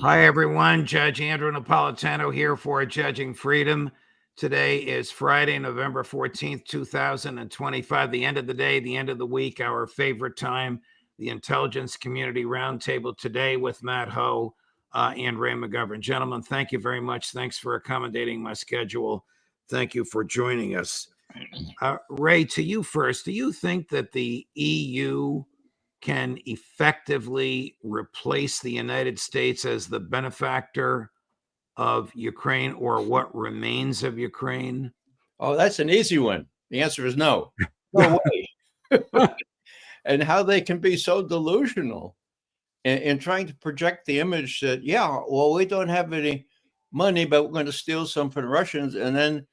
Hi, everyone. Judge Andrew Napolitano here for Judging Freedom. Today is Friday, November 14th, 2025, the end of the day, the end of the week, our favorite time, the Intelligence Community Roundtable today with Matt Ho and Ray McGovern. Gentlemen, thank you very much. Thanks for accommodating my schedule. Thank you for joining us. Ray, to you first, do you think that the EU can effectively replace the United States as the benefactor of Ukraine or what remains of Ukraine? Oh, that's an easy one. The answer is no. No way. And how they can be so delusional in trying to project the image that, yeah, well, we don't have any money, but we're going to steal some from the Russians, and then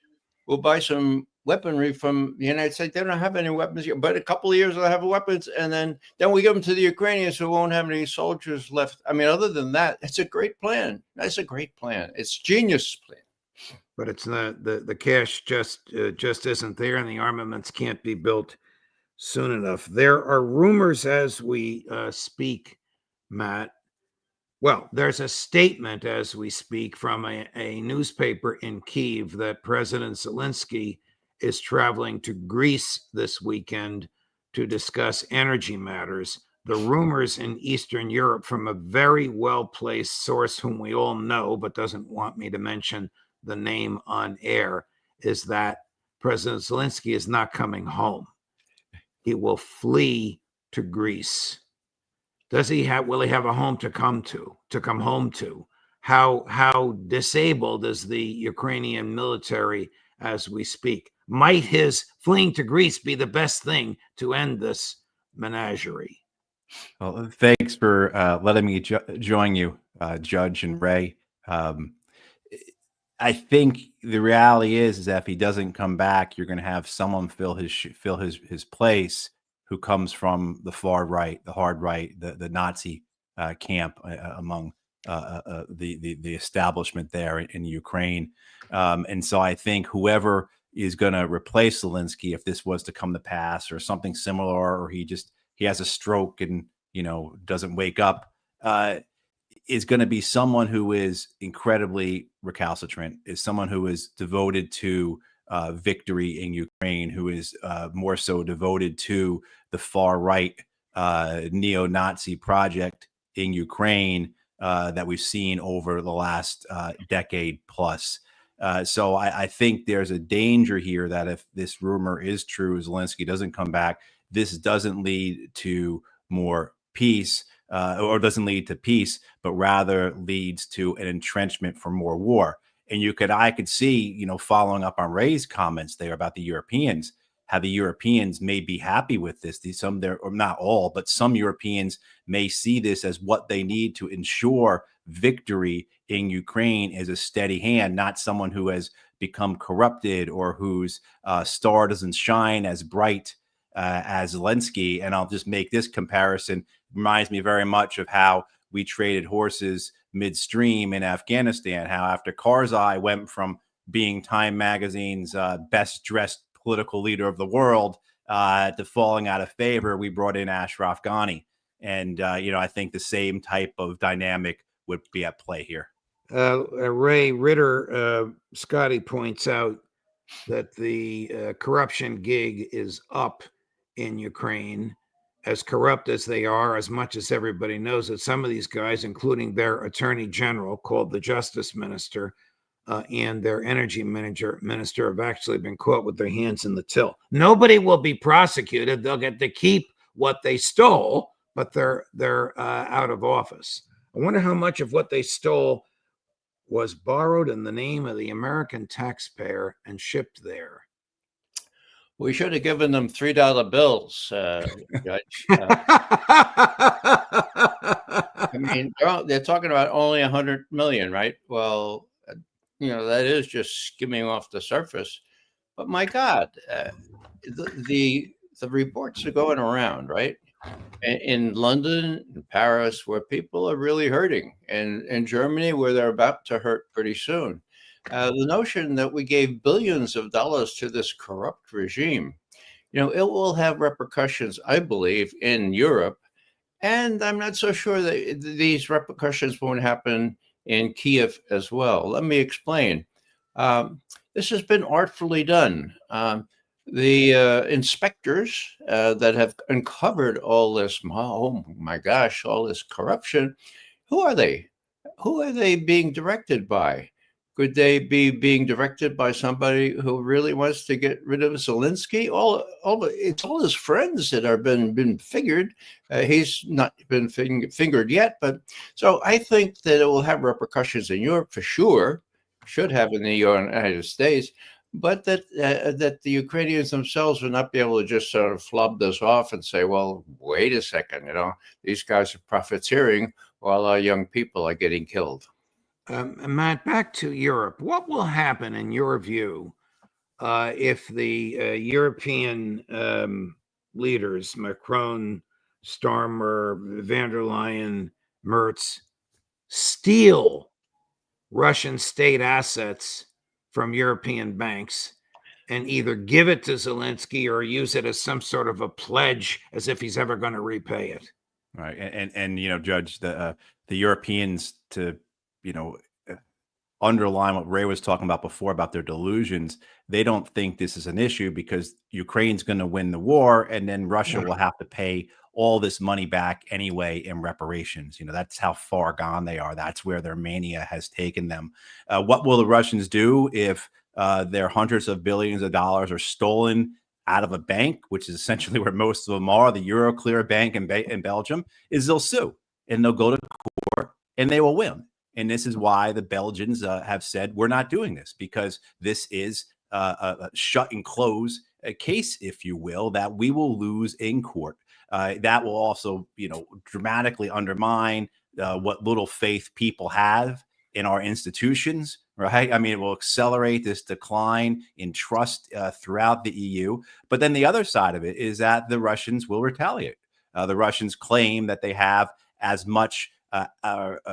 we'll buy some weaponry from the United States. They don't have any weapons yet, but a couple of years they'll have weapons, and then we give them to the Ukrainians who won't have any soldiers left. I mean, other than that, it's a great plan. That's a great plan. It's genius plan. But it's not the cash just isn't there, and the armaments can't be built soon enough. There are rumors as we speak, Matt. Well, there's a statement as we speak from a newspaper in Kyiv that President Zelensky is traveling to Greece this weekend to discuss energy matters. The rumors in Eastern Europe from a very well-placed source whom we all know but doesn't want me to mention the name on air is that President Zelensky is not coming home. He will flee to Greece. Will he have a home to come home to? How disabled is the Ukrainian military as we speak? Might his fleeing to Greece be the best thing to end this menagerie? Well, thanks for letting me join you, Judge and Ray. I think the reality is that if he doesn't come back, you're going to have someone fill his place who comes from the far right, the hard right, the Nazi camp among the establishment there in Ukraine. And so I think whoever is going to replace Zelensky, if this was to come to pass or something similar, or he has a stroke and, doesn't wake up, is going to be someone who is incredibly recalcitrant, is someone who is devoted to victory in Ukraine, who is more so devoted to the far right neo-Nazi project in Ukraine that we've seen over the last decade plus. So I think there's a danger here that if this rumor is true, Zelensky doesn't come back, this doesn't lead to more peace or doesn't lead to peace, but rather leads to an entrenchment for more war. And I could see, following up on Ray's comments there about the Europeans, how the Europeans may be happy with this. Or not all, but some Europeans may see this as what they need to ensure victory in Ukraine is a steady hand, not someone who has become corrupted or whose star doesn't shine as bright as Zelensky. And I'll just make this comparison. It reminds me very much of how we traded horses midstream in Afghanistan, how after Karzai went from being Time Magazine's best dressed political leader of the world to falling out of favor, we brought in Ashraf Ghani. And, I think the same type of dynamic would be at play here. Ray Ritter, Scotty points out that the corruption gig is up in Ukraine. As corrupt as they are, as much as everybody knows that some of these guys, including their attorney general, called the justice minister, and their energy minister have actually been caught with their hands in the till. Nobody will be prosecuted. They'll get to keep what they stole, but they're out of office. I wonder how much of what they stole was borrowed in the name of the American taxpayer and shipped there. We should have given them $3 bills, Judge. I mean, they're talking about only 100 million, right? Well, that is just skimming off the surface. But my God, the reports are going around, right? In London, in Paris, where people are really hurting, and in Germany, where they're about to hurt pretty soon. The notion that we gave billions of dollars to this corrupt regime, it will have repercussions, I believe, in Europe And I'm not so sure that these repercussions won't happen in Kiev as well. Let me explain. This has been artfully done. The inspectors that have uncovered all this, oh my gosh, all this corruption, who are they? Who are they being directed by? Could they be being directed by somebody who really wants to get rid of Zelensky? It's all his friends that are been figured. He's not been fingered yet, but so I think that it will have repercussions in Europe for sure. Should have in the United States, but that the Ukrainians themselves will not be able to just sort of flub this off and say, "Well, wait a second, these guys are profiteering while our young people are getting killed." Matt, back to Europe. What will happen, in your view, if the European leaders, Macron, Starmer, van der Leyen, Merz, steal Russian state assets from European banks and either give it to Zelensky or use it as some sort of a pledge, as if he's ever going to repay it? Right, and Judge, the Europeans, to you know underline what Ray was talking about before about their delusions. They don't think this is an issue because Ukraine's going to win the war, and then Russia will have to pay all this money back anyway in reparations. That's how far gone they are. That's where their mania has taken them. What will the Russians do if their hundreds of billions of dollars are stolen out of a bank, which is essentially where most of them are, the Euroclear Bank in Belgium? Is they'll sue and they'll go to court and they will win. And this is why the Belgians have said, we're not doing this, because this is a shut and close case, if you will, that we will lose in court. That will also, dramatically undermine what little faith people have in our institutions, right? I mean, it will accelerate this decline in trust throughout the EU. But then the other side of it is that the Russians will retaliate. The Russians claim that they have as much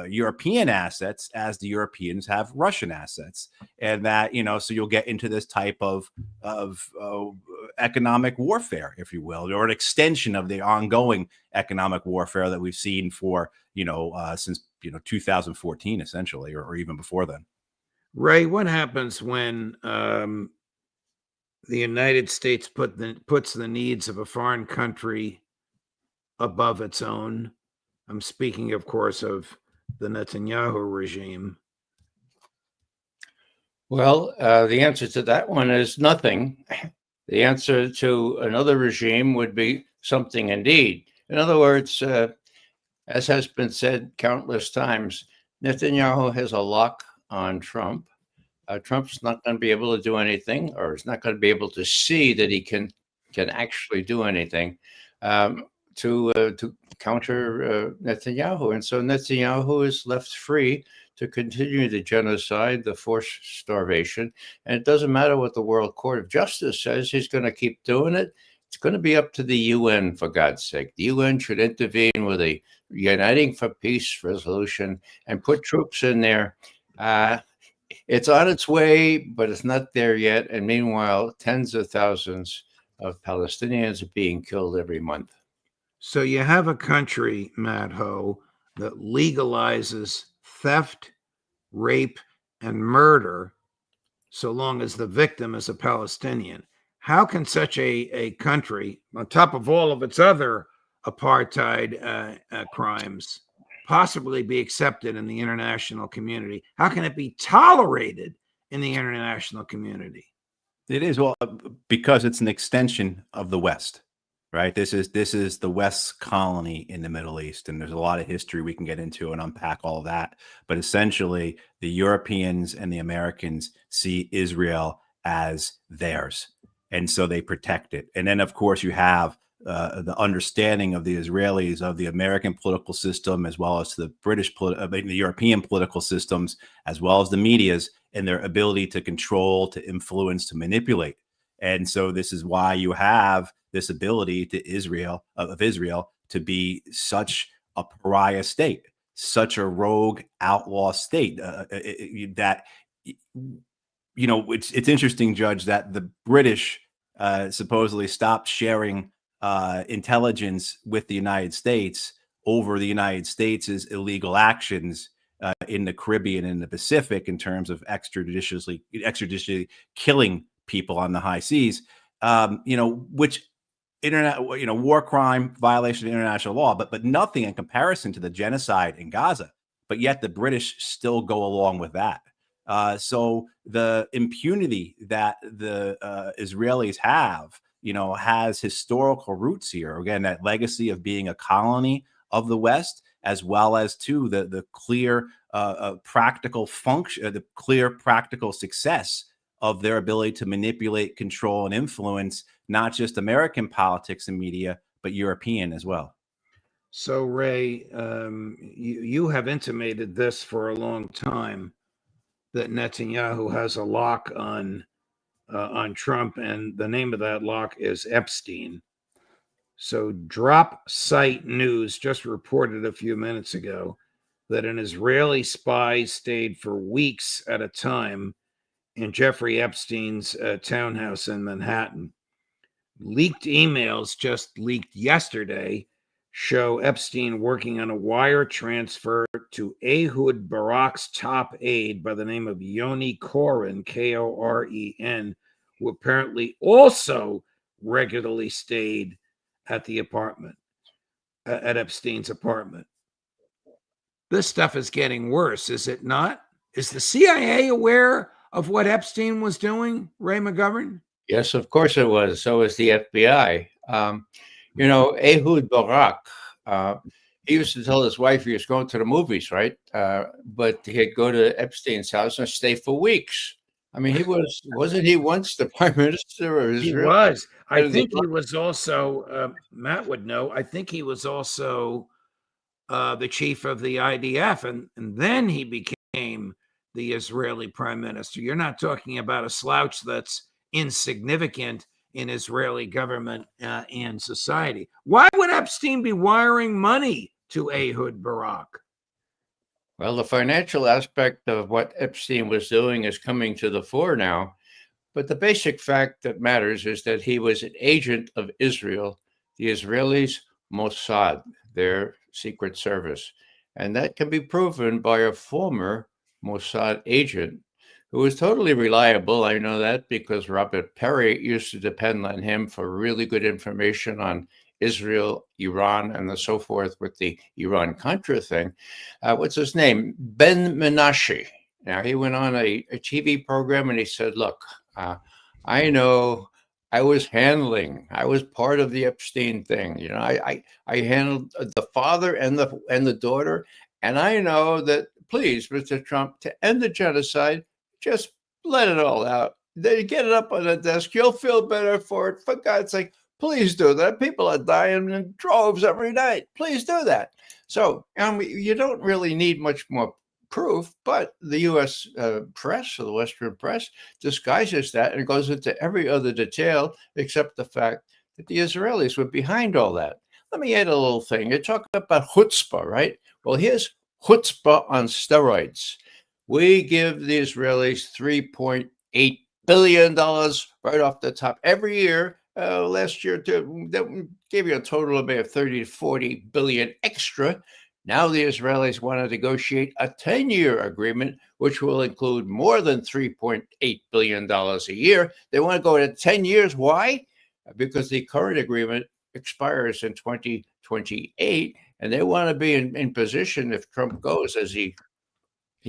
European assets as the Europeans have Russian assets, and that so you'll get into this type of economic warfare, if you will, or an extension of the ongoing economic warfare that we've seen for since 2014, essentially, or even before then. Ray, what happens when the United States puts the needs of a foreign country above its own? I'm speaking, of course, of the Netanyahu regime. Well, the answer to that one is nothing. The answer to another regime would be something indeed. In other words, as has been said countless times, Netanyahu has a lock on Trump. Trump's not going to be able to do anything, or is not going to be able to see that he can actually do anything to counter Netanyahu. And so Netanyahu is left free to continue the genocide, the forced starvation. And it doesn't matter what the World Court of Justice says, he's going to keep doing it. It's going to be up to the UN, for God's sake. The UN should intervene with a Uniting for Peace resolution and put troops in there. It's on its way, but it's not there yet. And meanwhile, tens of thousands of Palestinians are being killed every month. So you have a country, Matt Ho, that legalizes theft, rape, and murder so long as the victim is a Palestinian. How can such a country, on top of all of its other apartheid crimes, possibly be accepted in the international community? How can it be tolerated in the international community? It is, well, because it's an extension of the West. Right. This is the West's colony in the Middle East. And there's a lot of history we can get into and unpack all of that. But essentially, the Europeans and the Americans see Israel as theirs. And so they protect it. And then, of course, you have the understanding of the Israelis, of the American political system, as well as the the European political systems, as well as the media's, and their ability to control, to influence, to manipulate. And so this is why you have this ability to Israel to be such a pariah state, such a rogue outlaw state that it's interesting, Judge, that the British supposedly stopped sharing intelligence with the United States over the United States' illegal actions in the Caribbean and the Pacific in terms of extrajudicially killing people on the high seas, which war crime, violation of international law, but nothing in comparison to the genocide in Gaza. But yet the British still go along with that. So the impunity that the Israelis have, has historical roots here. Again, that legacy of being a colony of the West, as well as too the clear practical function, the clear practical success of their ability to manipulate, control, and influence not just American politics and media, but European as well. So, Ray, you have intimated this for a long time, that Netanyahu has a lock on Trump, and the name of that lock is Epstein. So, Drop Site News just reported a few minutes ago that an Israeli spy stayed for weeks at a time in Jeffrey Epstein's townhouse in Manhattan. Leaked emails just leaked yesterday show Epstein working on a wire transfer to Ehud Barak's top aide by the name of Yoni Koren, Koren, who apparently also regularly stayed at the apartment, at Epstein's apartment. This stuff is getting worse, is it not? Is the CIA aware of what Epstein was doing, Ray McGovern? Yes, of course it was. So was the FBI. Ehud Barak, he used to tell his wife he was going to the movies, right? But he'd go to Epstein's house and stay for weeks. I mean, wasn't he once the prime minister of Israel? He was. I think he was also, Matt would know, I think he was also the chief of the IDF, and then he became the Israeli prime minister. You're not talking about a slouch that's insignificant in Israeli government and society. Why would Epstein be wiring money to Ehud Barak? Well, the financial aspect of what Epstein was doing is coming to the fore now. But the basic fact that matters is that he was an agent of Israel, the Israelis' Mossad, their secret service. And that can be proven by a former Mossad agent who was totally reliable. I know that because Robert Perry used to depend on him for really good information on Israel, Iran, and so forth with the Iran-Contra thing. What's his name? Ben Menashe. Now, he went on a TV program and he said, look, I know I was part of the Epstein thing. I handled the father and the daughter. And I know that, please, Mr. Trump, to end the genocide, just let it all out. Then get it up on the desk. You'll feel better for it. For God's sake, please do that. People are dying in droves every night. Please do that. So you don't really need much more proof, but the U.S. press, or the Western press, disguises that and goes into every other detail except the fact that the Israelis were behind all that. Let me add a little thing. You talk about chutzpah, right? Well, here's chutzpah on steroids. We give the Israelis $3.8 billion right off the top every year. Last year, that gave you a total of about 30 to 40 billion extra. Now the Israelis want to negotiate a 10-year agreement, which will include more than $3.8 billion a year. They want to go to 10 years. Why? Because the current agreement expires in 2028, and they want to be in position if Trump goes, as he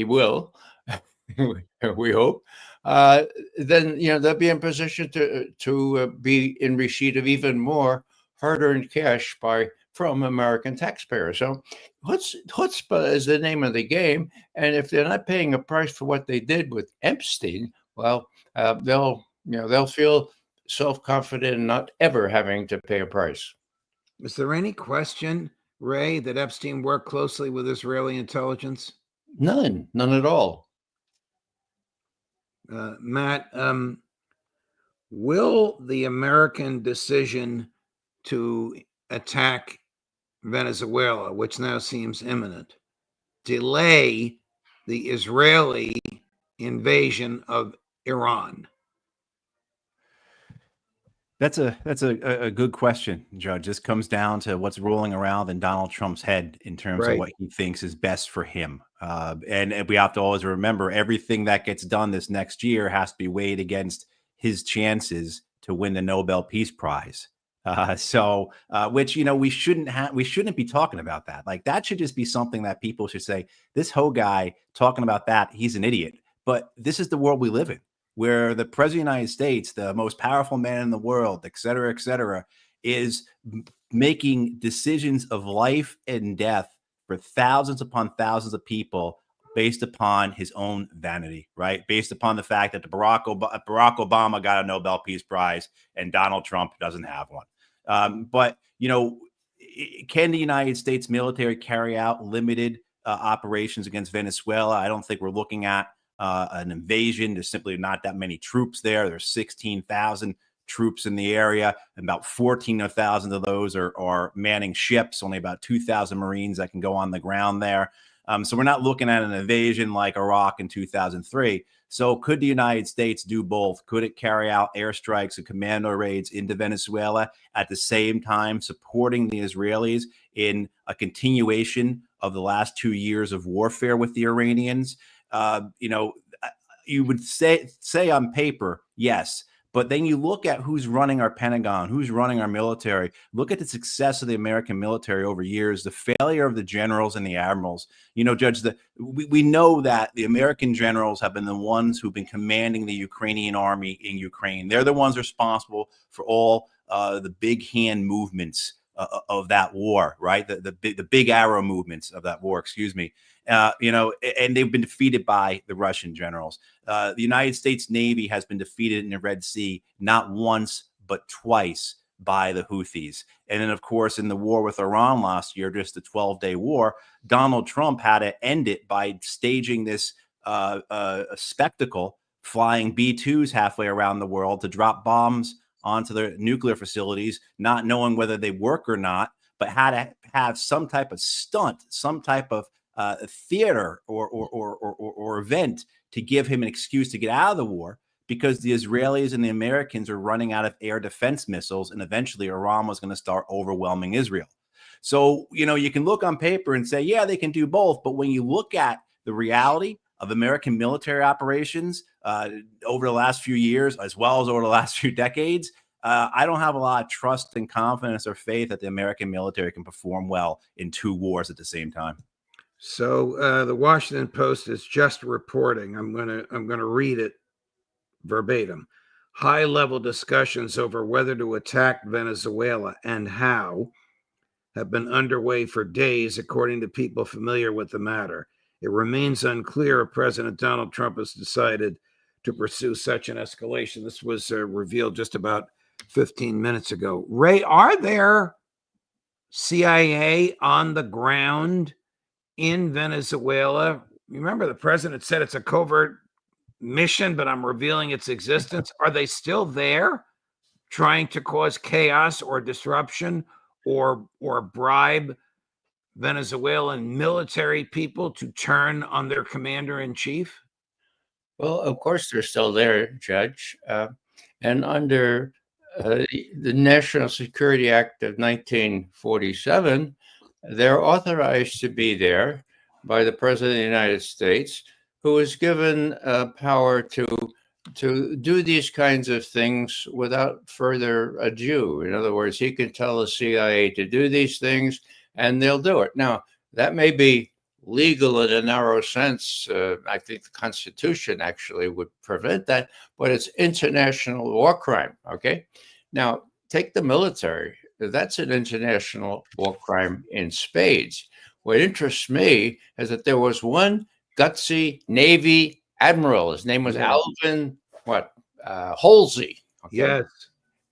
will, we hope, then they'll be in position to be in receipt of even more hard-earned cash from American taxpayers. So chutzpah is the name of the game, and if they're not paying a price for what they did with Epstein, well, they'll feel self-confident in not ever having to pay a price. Is there any question, Ray, that Epstein worked closely with Israeli intelligence? None at all. Matt, will the American decision to attack Venezuela, which now seems imminent, delay the Israeli invasion of Iran? That's a good question, Judge. This comes down to what's rolling around in Donald Trump's head in terms of Right. what he thinks is best for him. And we have to always remember everything that gets done this next year has to be weighed against his chances to win the Nobel Peace Prize. Which we shouldn't be talking about that. Like that should just be something that people should say. This whole guy talking about that, he's an idiot. But this is the world we live in, where the president of the United States, the most powerful man in the world, et cetera, is making decisions of life and death for thousands upon thousands of people based upon his own vanity, right? Based upon the fact that Barack Obama got a Nobel Peace Prize and Donald Trump doesn't have one. But can the United States military carry out limited operations against Venezuela? I don't think we're looking at an invasion. There's simply not that many troops there. There's 16,000 troops in the area, and about 14,000 of those are manning ships. Only about 2,000 Marines that can go on the ground there. So we're not looking at an invasion like Iraq in 2003. So could the United States do both? Could it carry out airstrikes and commando raids into Venezuela at the same time supporting the Israelis in a continuation of the last 2 years of warfare with the Iranians? You would say on paper, yes. But then you look at who's running our Pentagon, who's running our military. Look at the success of the American military over years, the failure of the generals and the admirals. Judge, we know that the American generals have been the ones who've been commanding the Ukrainian army in Ukraine. They're the ones responsible for all the big hand movements of that war, right? The big arrow movements of that war, excuse me. And they've been defeated by the Russian generals. The United States Navy has been defeated in the Red Sea not once, but twice by the Houthis. And then, of course, in the war with Iran last year, just the 12-day war, Donald Trump had to end it by staging this spectacle, flying B-2s halfway around the world to drop bombs onto their nuclear facilities, not knowing whether they work or not, but had to have some type of stunt, some type of theater or event to give him an excuse to get out of the war, because the Israelis and the Americans are running out of air defense missiles, and eventually Iran was going to start overwhelming Israel. So, you can look on paper and say, yeah, they can do both. But when you look at the reality of American military operations over the last few years, as well as over the last few decades, I don't have a lot of trust and confidence or faith that the American military can perform well in 2 wars at the same time. So the Washington Post is just reporting. I'm gonna read it verbatim. High-level discussions over whether to attack Venezuela and how have been underway for days, according to people familiar with the matter. It remains unclear if President Donald Trump has decided to pursue such an escalation. This was revealed just about 15 minutes ago. Ray, are there CIA on the ground in Venezuela? Remember, the president said it's a covert mission, but I'm revealing its existence. Are they still there trying to cause chaos or disruption or bribe Venezuelan military people to turn on their commander in chief? Well, of course, they're still there, Judge. And under the National Security Act of 1947, they're authorized to be there by the President of the United States, who is given power to do these kinds of things without further ado. In other words, he can tell the CIA to do these things, and they'll do it. Now, that may be legal in a narrow sense. I think the Constitution actually would prevent that, but it's international war crime, okay? Now, take the military. That's an international war crime in spades. What interests me is that there was one gutsy Navy admiral. His name was Alvin Halsey. Okay? Yes.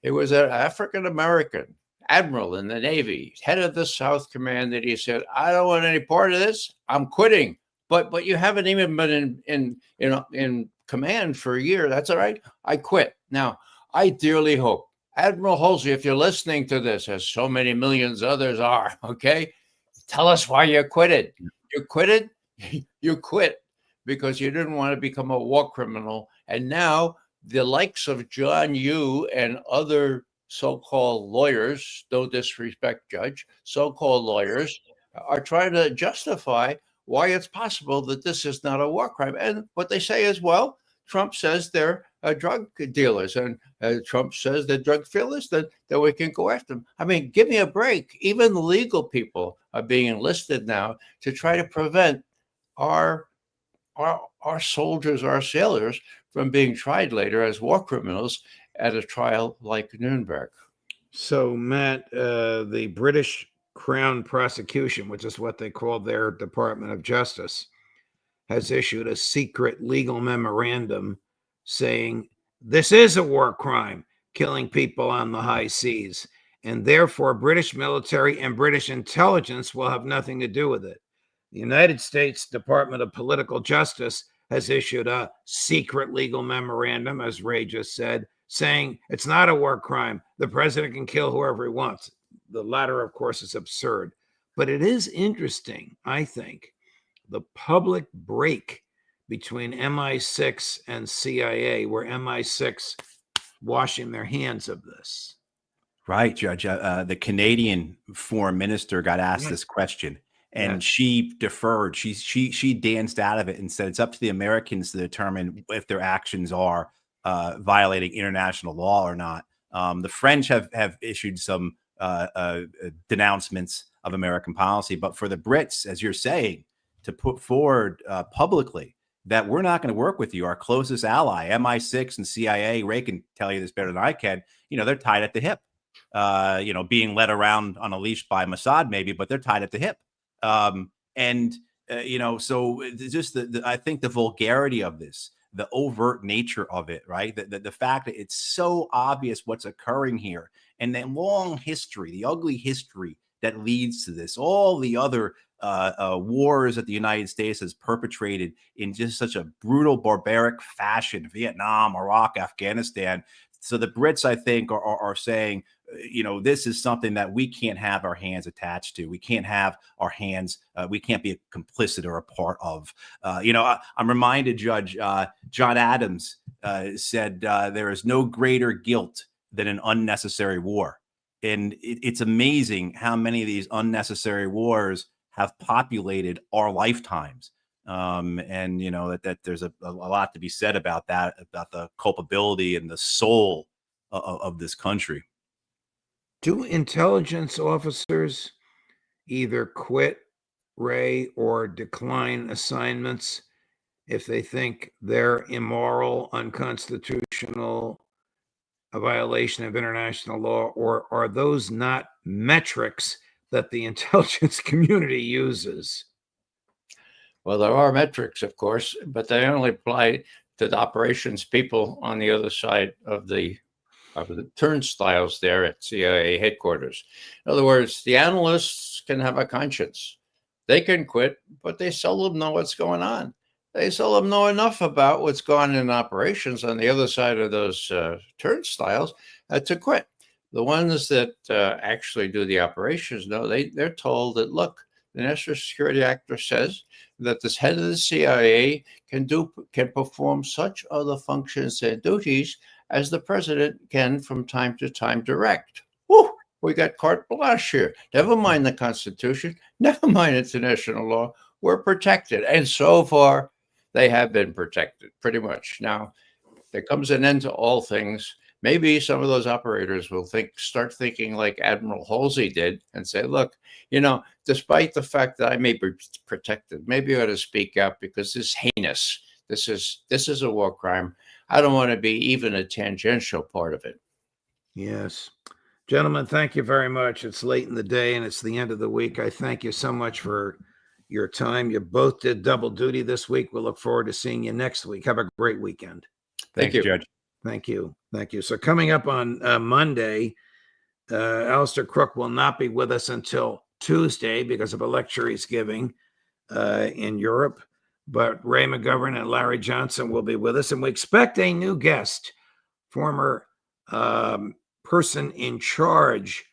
It was an African-American admiral in the Navy, head of the South Command, that he said, I don't want any part of this. I'm quitting. But you haven't even been in command for a year. That's all right. I quit. Now, I dearly hope, Admiral Halsey, if you're listening to this, as so many millions others are, okay, tell us why you quitted. You quitted? You quit because you didn't want to become a war criminal. And now the likes of John Yoo and other so-called lawyers, no disrespect, Judge, so-called lawyers are trying to justify why it's possible that this is not a war crime. And what they say is, well, Trump says they're drug dealers, and Trump says they're drug dealers, that we can go after them. I mean, give me a break. Even the legal people are being enlisted now to try to prevent our soldiers, our sailors, from being tried later as war criminals at a trial like Nuremberg. So, Matt, the British Crown Prosecution, which is what they call their Department of Justice, has issued a secret legal memorandum saying this is a war crime, killing people on the high seas, and therefore British military and British intelligence will have nothing to do with it. The United States Department of Political Justice has issued a secret legal memorandum, as Ray just said, saying it's not a war crime. The president can kill whoever he wants. The latter, of course, is absurd. But it is interesting, I think, the public break between MI6 and CIA, where MI6 washing their hands of this. Right, Judge. The Canadian foreign minister got asked this question, and she deferred. She danced out of it and said it's up to the Americans to determine if their actions are violating international law or not. The French have issued some denouncements of American policy, but for the Brits, as you're saying, to put forward publicly that we're not going to work with you, our closest ally, MI6 and CIA, Ray can tell you this better than I can, they're tied at the hip, being led around on a leash by Mossad maybe, but they're tied at the hip. So just I think the vulgarity of this, the overt nature of it, right? The fact that it's so obvious what's occurring here, and the long history, the ugly history that leads to this, all the other wars that the United States has perpetrated in just such a brutal, barbaric fashion, Vietnam, Iraq, Afghanistan. So the Brits, I think, are saying, this is something that we can't have our hands attached to. We can't have our hands, we can't be a complicit or a part of. I'm reminded, Judge, John Adams said there is no greater guilt than an unnecessary war. And it's amazing how many of these unnecessary wars have populated our lifetimes. That there's a lot to be said about that, about the culpability and the soul of this country. Do intelligence officers either quit, Ray, or decline assignments if they think they're immoral, unconstitutional, a violation of international law, or are those not metrics that the intelligence community uses? Well, there are metrics, of course, but they only apply to the operations people on the other side of the turnstiles there at CIA headquarters. In other words, the analysts can have a conscience. They can quit, but they seldom know what's going on. They seldom know enough about what's going on in operations on the other side of those turnstiles to quit. The ones that actually do the operations, no, they're told that, look, the National Security Act says that this head of the CIA can perform such other functions and duties as the president can from time to time direct. Whew, we got carte blanche here. Never mind the Constitution, never mind international law. We're protected. And so far, they have been protected pretty much. Now, there comes an end to all things. Maybe some of those operators will start thinking like Admiral Halsey did and say, look, despite the fact that I may be protected, maybe I ought to speak out because this is heinous. This is a war crime. I don't want to be even a tangential part of it. Yes. Gentlemen, thank you very much. It's late in the day and it's the end of the week. I thank you so much for your time. You both did double duty this week. We'll look forward to seeing you next week. Have a great weekend. Thank you, Judge. Thank you. Thank you. So coming up on Monday, Alistair Crook will not be with us until Tuesday because of a lecture he's giving in Europe. But Ray McGovern and Larry Johnson will be with us. And we expect a new guest, former person in charge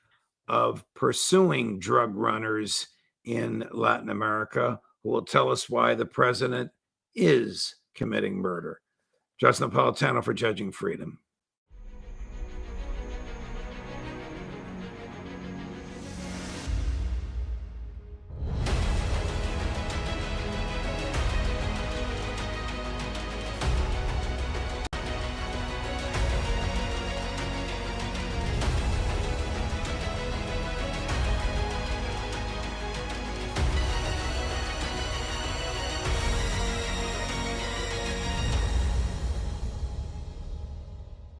of pursuing drug runners in Latin America, who will tell us why the president is committing murder. Justin Napolitano for Judging Freedom.